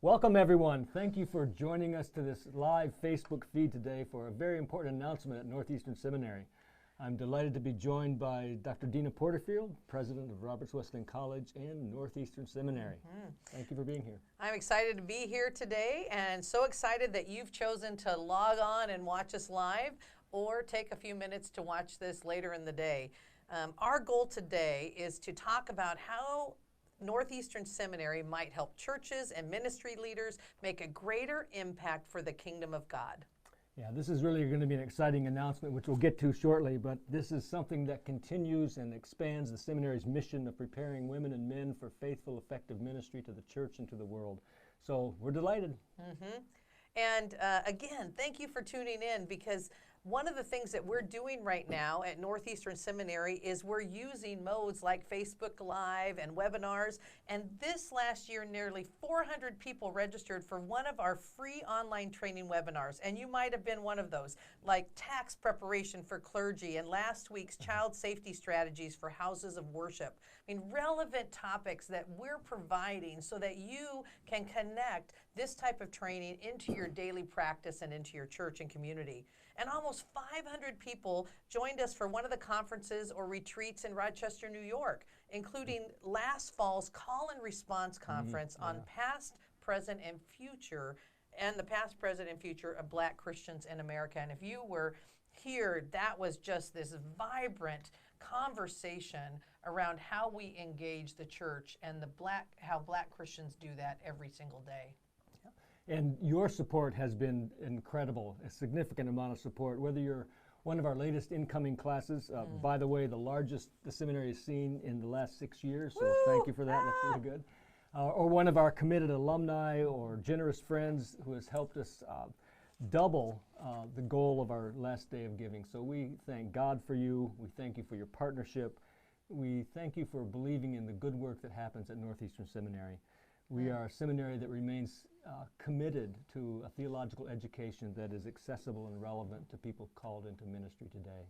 Welcome everyone. Thank you for joining us to this live Facebook feed today for a very important announcement at Northeastern Seminary. I'm delighted to be joined by Dr. Deana Porterfield, President of Roberts Wesleyan College and Northeastern Seminary. Thank you for being here. I'm excited to be here today and so excited that you've chosen to log on and watch us live or take a few minutes to watch this later in the day. Our goal today is to talk about how Northeastern Seminary might help churches and ministry leaders make a greater impact for the kingdom of God. Yeah, this is really going to be an exciting announcement, which we'll get to shortly, but this is something that continues and expands the seminary's mission of preparing women and men for faithful, effective ministry to the church and to the world. So we're delighted. And again, thank you for tuning in, because one of the things that we're doing right now at Northeastern Seminary is we're using modes like Facebook Live and webinars. And this last year, nearly 400 people registered for one of our free online training webinars. And you might have been one of those, like tax preparation for clergy and last week's child safety strategies for houses of worship. I mean, relevant topics that we're providing so that you can connect this type of training into your daily practice and into your church and community. And almost 500 people joined us for one of the conferences or retreats in Rochester, New York, including last fall's Call and Response Conference on past, present, and future, and the past, present, and future of Black Christians in America. And if you were here, that was just this vibrant conversation around how we engage the church and how Black Christians do that every single day. And your support has been incredible, a significant amount of support, whether you're one of our latest incoming classes, by the way, the largest the seminary has seen in the last 6 years, so thank you for that, that's really good. Or one of our committed alumni or generous friends who has helped us double the goal of our last day of giving. So we thank God for you, we thank you for your partnership, we thank you for believing in the good work that happens at Northeastern Seminary. We are a seminary that remains committed to a theological education that is accessible and relevant to people called into ministry today.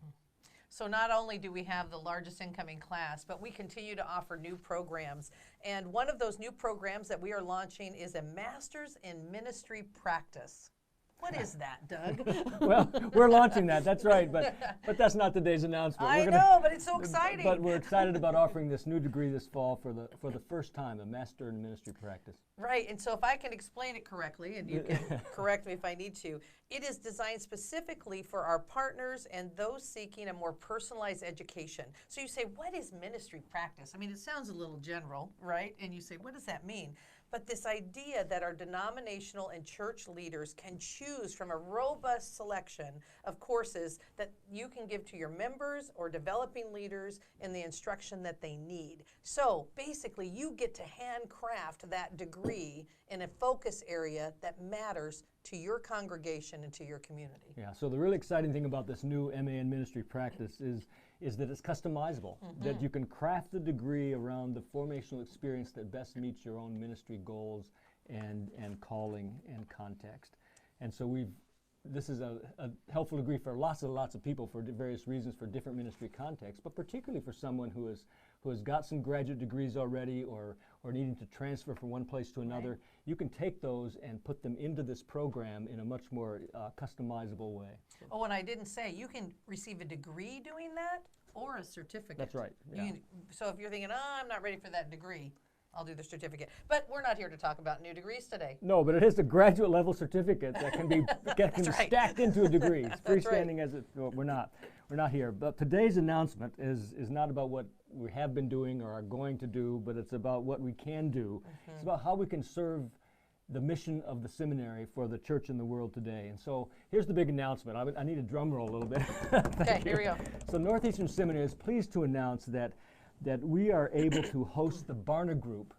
So not only do we have the largest incoming class, but we continue to offer new programs. And one of those new programs that we are launching is a Master's in Ministry Practice. What is that, Doug? Well, we're launching that, that's right, but that's not today's announcement. I know, but it's so exciting. But we're excited about offering this new degree this fall for the first time, a Master in Ministry Practice. Right, and so if I can explain it correctly, and you can correct me if I need to, it is designed specifically for our partners and those seeking a more personalized education. So you say, what is ministry practice? I mean, it sounds a little general, right? And you say, what does that mean? But this idea that our denominational and church leaders can choose from a robust selection of courses that you can give to your members or developing leaders in the instruction that they need. So basically, you get to handcraft that degree in a focus area that matters to your congregation and to your community. Yeah, so the really exciting thing about this new MA in Ministry Practice is that it's customizable, that you can craft the degree around the formational experience that best meets your own ministry goals and calling and context. And so this is a helpful degree for lots of people for various reasons, for different ministry contexts, but particularly for someone who has got some graduate degrees already or needing to transfer from one place to another. Right. You can take those and put them into this program in a much more customizable way. Oh, and I didn't say, you can receive a degree doing that or a certificate. That's right. Yeah. So if you're thinking, I'm not ready for that degree, I'll do the certificate. But we're not here to talk about new degrees today. No, but it is a graduate level certificate that can be stacked into a degree. It's freestanding as it. Well, we're not here. But today's announcement is not about what we have been doing or are going to do, but it's about what we can do. It's about how we can serve the mission of the seminary for the church in the world today. And so here's the big announcement. I need a drum roll a little bit. Okay, here we go. So Northeastern Seminary is pleased to announce that we are able to host the Barna Group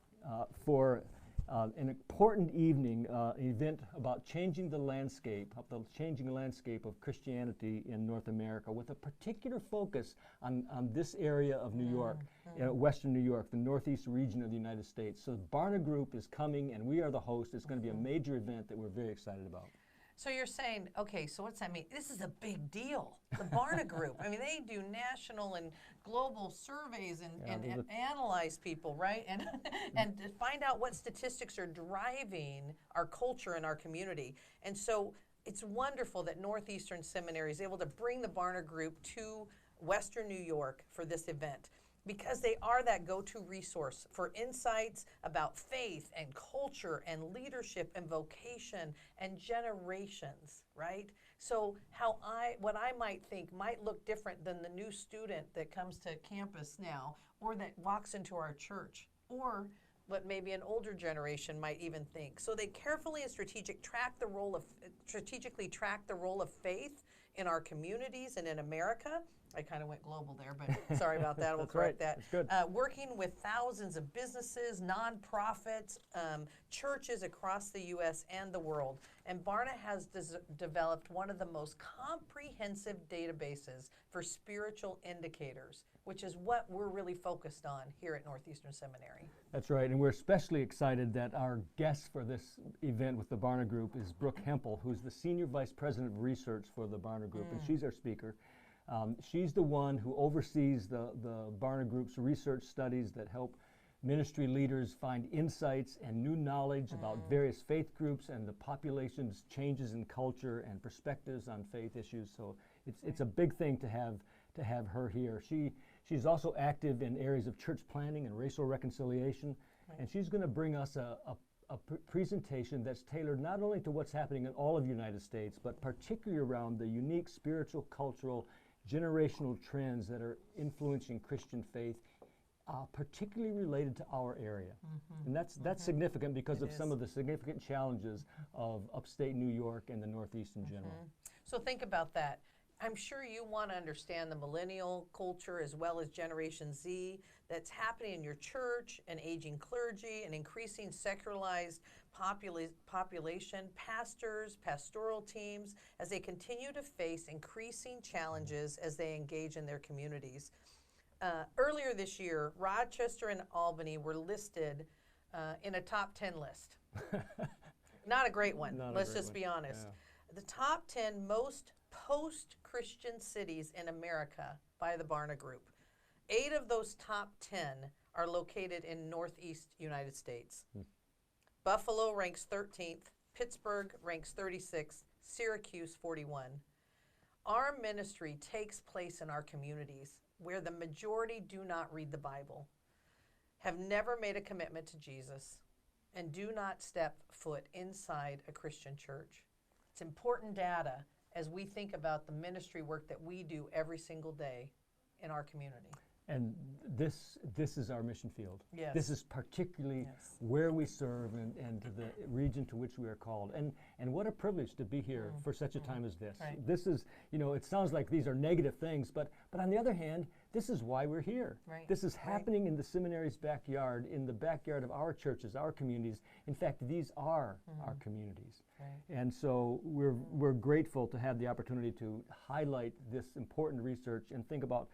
for an important evening, event about changing the landscape of Christianity in North America, with a particular focus on this area of New York, Western New York, the Northeast region of the United States. So the Barna Group is coming, and we are the host. It's going to be a major event that we're very excited about. So you're saying, okay, so what's that mean? This is a big deal. The Barna Group. I mean, they do national and global surveys and analyze people, right? And to find out what statistics are driving our culture and our community. And so it's wonderful that Northeastern Seminary is able to bring the Barna Group to Western New York for this event, because they are that go-to resource for insights about faith and culture and leadership and vocation and generations, right? So what I might think might look different than the new student that comes to campus now, or that walks into our church, or what maybe an older generation might even think. So they carefully and strategically track the role of faith in our communities and in America. I kind of went global there, but sorry about that. We'll correct that. That's good. Working with thousands of businesses, nonprofits, churches across the U.S. and the world. And Barna has developed one of the most comprehensive databases for spiritual indicators, which is what we're really focused on here at Northeastern Seminary. That's right, and we're especially excited that our guest for this event with the Barna Group is Brooke Hempel, who's the Senior Vice President of Research for the Barna Group, and she's our speaker. She's the one who oversees the Barna Group's research studies that help ministry leaders find insights and new knowledge about various faith groups and the population's changes in culture and perspectives on faith issues. So it's a big thing to have her here. She's also active in areas of church planning and racial reconciliation, and she's going to bring us a presentation that's tailored not only to what's happening in all of the United States, but particularly around the unique spiritual, cultural, generational trends that are influencing Christian faith, particularly related to our area. And that's significant because of some of the significant challenges of upstate New York and the Northeast in general. So think about that. I'm sure you want to understand the millennial culture as well as Generation Z that's happening in your church, and aging clergy, and increasing secularized population, pastors, pastoral teams, as they continue to face increasing challenges as they engage in their communities. Earlier this year, Rochester and Albany were listed in a top 10 list. Not a great one, let's just be honest. The top 10 most post-Christian cities in America by the Barna Group. 8 of those top 10 are located in Northeast United States. Buffalo ranks 13th, Pittsburgh ranks 36th, Syracuse 41. Our ministry takes place in our communities where the majority do not read the Bible, have never made a commitment to Jesus, and do not step foot inside a Christian church. It's important data as we think about the ministry work that we do every single day in our community. And this is our mission field. Yes. This is particularly where we serve and to the region to which we are called. And what a privilege to be here for such a time as this. Right. This is, it sounds like these are negative things, but on the other hand, this is why we're here. Right. This is happening in the seminary's backyard, in the backyard of our churches, our communities. In fact, these are our communities. Right. And so we're grateful to have the opportunity to highlight this important research and think about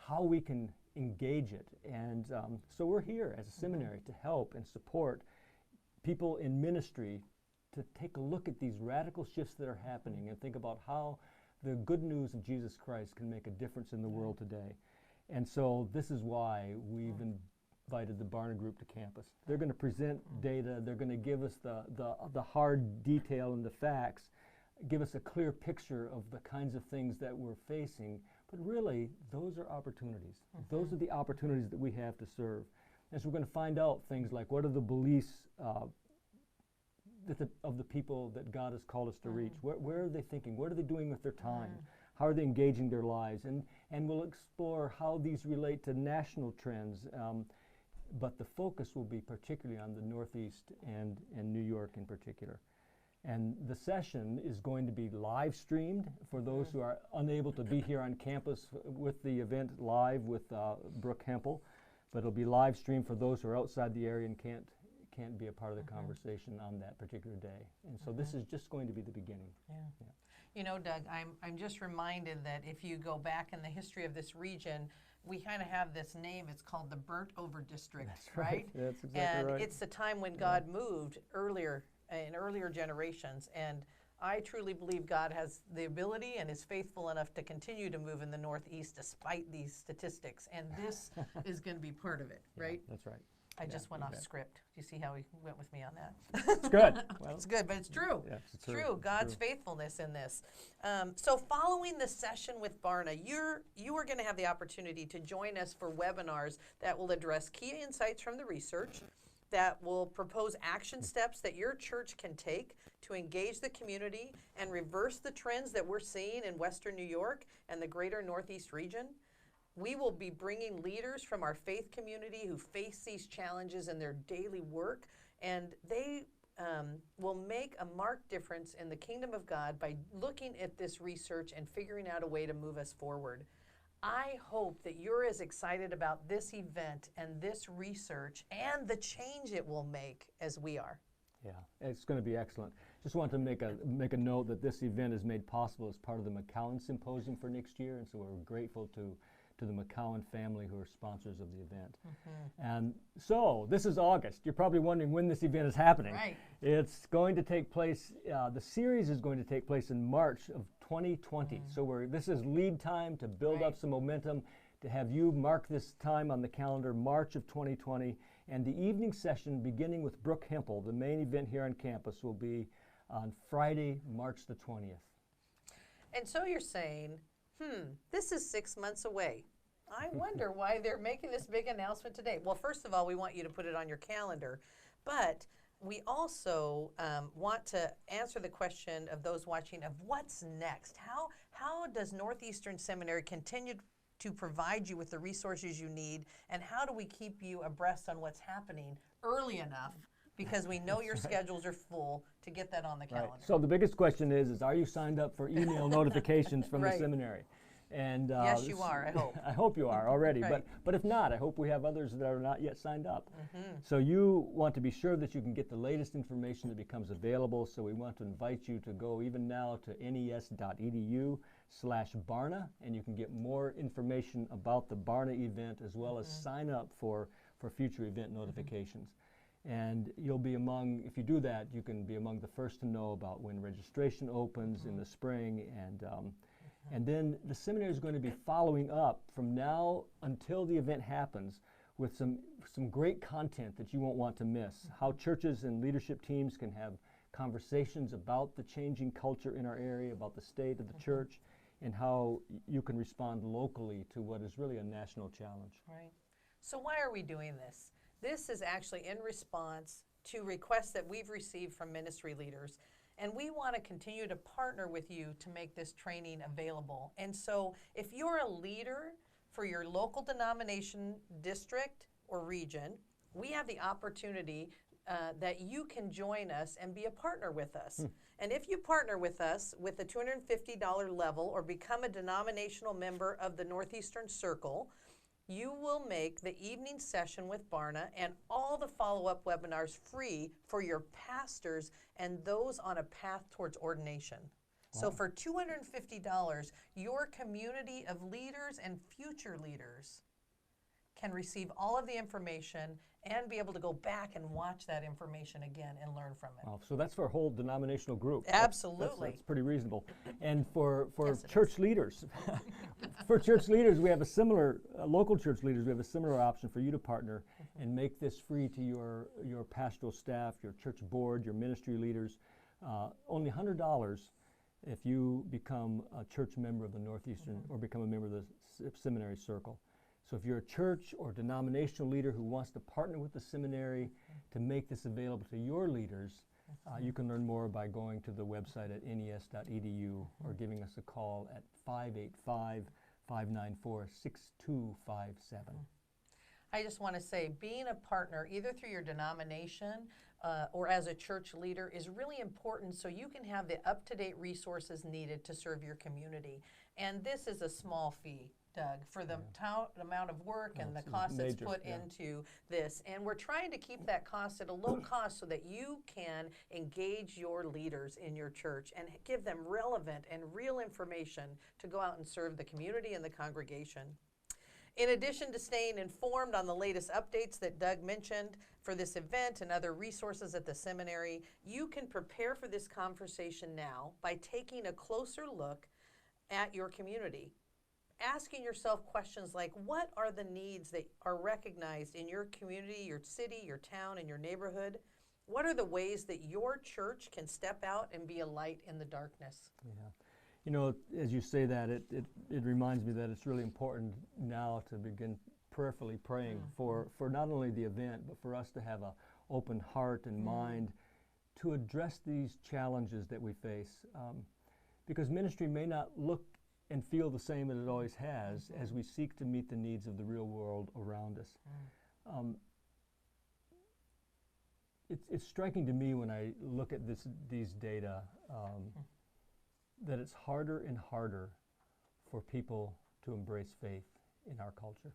how we can engage it. And so we're here as a seminary to help and support people in ministry to take a look at these radical shifts that are happening and think about how the good news of Jesus Christ can make a difference in the world today. And so this is why we've invited the Barna Group to campus. They're going to present data, they're going to give us the hard detail and the facts, give us a clear picture of the kinds of things that we're facing. But really, those are opportunities. Those are the opportunities that we have to serve. And so we're going to find out things like, what are the beliefs of the people that God has called us to reach? Where are they thinking? What are they doing with their time? How are they engaging their lives? And we'll explore how these relate to national trends. But the focus will be particularly on the Northeast and New York in particular. And the session is going to be live streamed for those who are unable to be here on campus with the event live with Brooke Hempel. But it'll be live streamed for those who are outside the area and can't be a part of the conversation on that particular day. And so this is just going to be the beginning. Yeah. You know, Doug, I'm just reminded that if you go back in the history of this region, we kind of have this name. It's called the Burnt Over District, right? That's exactly and right. it's the time when God moved in earlier generations, and I truly believe God has the ability and is faithful enough to continue to move in the Northeast despite these statistics. And this is going to be part of it, right? That's right. I just went off script. Do you see how he went with me on that? It's good. Well, it's good, but it's true. Yeah, it's true. God's faithfulness in this. So following the session with Barna, you are going to have the opportunity to join us for webinars that will address key insights from the research, that will propose action steps that your church can take to engage the community and reverse the trends that we're seeing in Western New York and the greater Northeast region. We will be bringing leaders from our faith community who face these challenges in their daily work, and they will make a marked difference in the kingdom of God by looking at this research and figuring out a way to move us forward. I hope that you're as excited about this event and this research and the change it will make as we are. Yeah, it's going to be excellent. Just want to make a note that this event is made possible as part of the McCowan Symposium for next year, and so we're grateful to the McCowan family who are sponsors of the event. And so this is August. You're probably wondering when this event is happening. Right. It's going to take place, the series is going to take place in March of 2020. So this is lead time to build up some momentum, to have you mark this time on the calendar, March of 2020. And the evening session, beginning with Brooke Hempel, the main event here on campus, will be on Friday, March the 20th. And so you're saying, this is 6 months away. I wonder why they're making this big announcement today. Well, first of all, we want you to put it on your calendar, but we also want to answer the question of those watching of what's next. How does Northeastern Seminary continue to provide you with the resources you need, and how do we keep you abreast on what's happening early enough, because we know your schedules are full, to get that on the calendar. So the biggest question is are you signed up for email notifications from the seminary? And yes, you are, I hope. I hope you are already, but if not, I hope we have others that are not yet signed up. So you want to be sure that you can get the latest information that becomes available, so we want to invite you to go even now to nes.edu/Barna, and you can get more information about the Barna event as well as sign up for future event notifications. And you'll be among, if you do that, you can be among the first to know about when registration opens in the spring. And then the seminary is going to be following up from now until the event happens with some great content that you won't want to miss. How churches and leadership teams can have conversations about the changing culture in our area, about the state of the church, and how you can respond locally to what is really a national challenge. Right. So why are we doing this? This is actually in response to requests that we've received from ministry leaders. And we want to continue to partner with you to make this training available. And so if you're a leader for your local denomination, district, or region, we have the opportunity that you can join us and be a partner with us. And if you partner with us with the $250 level or become a denominational member of the Northeastern Circle, you will make the evening session with Barna and all the follow-up webinars free for your pastors and those on a path towards ordination. Wow. So for $250, your community of leaders and future leaders can receive all of the information and be able to go back and watch that information again and learn from it. Oh, so that's for a whole denominational group. Absolutely. That's pretty reasonable. And for church leaders, for church leaders, we have a similar, local church leaders, we have a similar option for you to partner and make this free to your pastoral staff, your church board, your ministry leaders. Only $100 if you become a church member of the Northeastern or become a member of the seminary circle. So if you're a church or denominational leader who wants to partner with the seminary to make this available to your leaders, you can learn more by going to the website at nes.edu or giving us a call at 585-594-6257. I just want to say, being a partner, either through your denomination or as a church leader, is really important so you can have the up-to-date resources needed to serve your community. And this is a small fee, Doug, for the amount of work and the cost that's put into this. And we're trying to keep that cost at a low cost so that you can engage your leaders in your church and give them relevant and real information to go out and serve the community and the congregation. In addition to staying informed on the latest updates that Doug mentioned for this event and other resources at the seminary, you can prepare for this conversation now by taking a closer look at your community. Asking yourself questions like, what are the needs that are recognized in your community, your city, your town, and your neighborhood? What are the ways that your church can step out and be a light in the darkness? Yeah. You know, as you say that, it reminds me that it's really important now to begin prayerfully praying for not only the event, but for us to have an open heart and mind to address these challenges that we face. Because ministry may not look and feel the same as it always has as we seek to meet the needs of the real world around us. It's striking to me when I look at these data that it's harder and harder for people to embrace faith in our culture.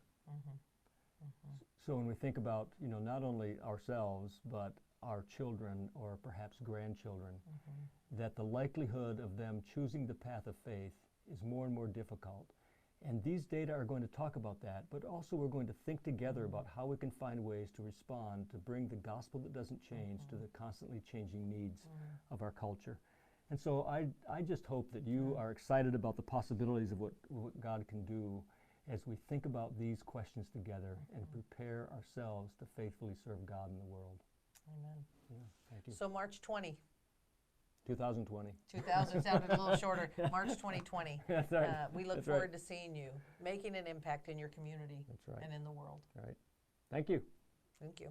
So when we think about, you know, not only ourselves, but our children or perhaps grandchildren, that the likelihood of them choosing the path of faith is more and more difficult. And these data are going to talk about that, but also we're going to think together about how we can find ways to respond to bring the gospel that doesn't change to the constantly changing needs of our culture. And so I just hope that you are excited about the possibilities of what God can do as we think about these questions together and prepare ourselves to faithfully serve God in the world. Amen. Yeah, thank you. So March 20. 2020. 2000 sounded a little shorter. March 2020. That's right. We look That's forward right. to seeing you making an impact in your community That's right. and in the world. All right. Thank you. Thank you.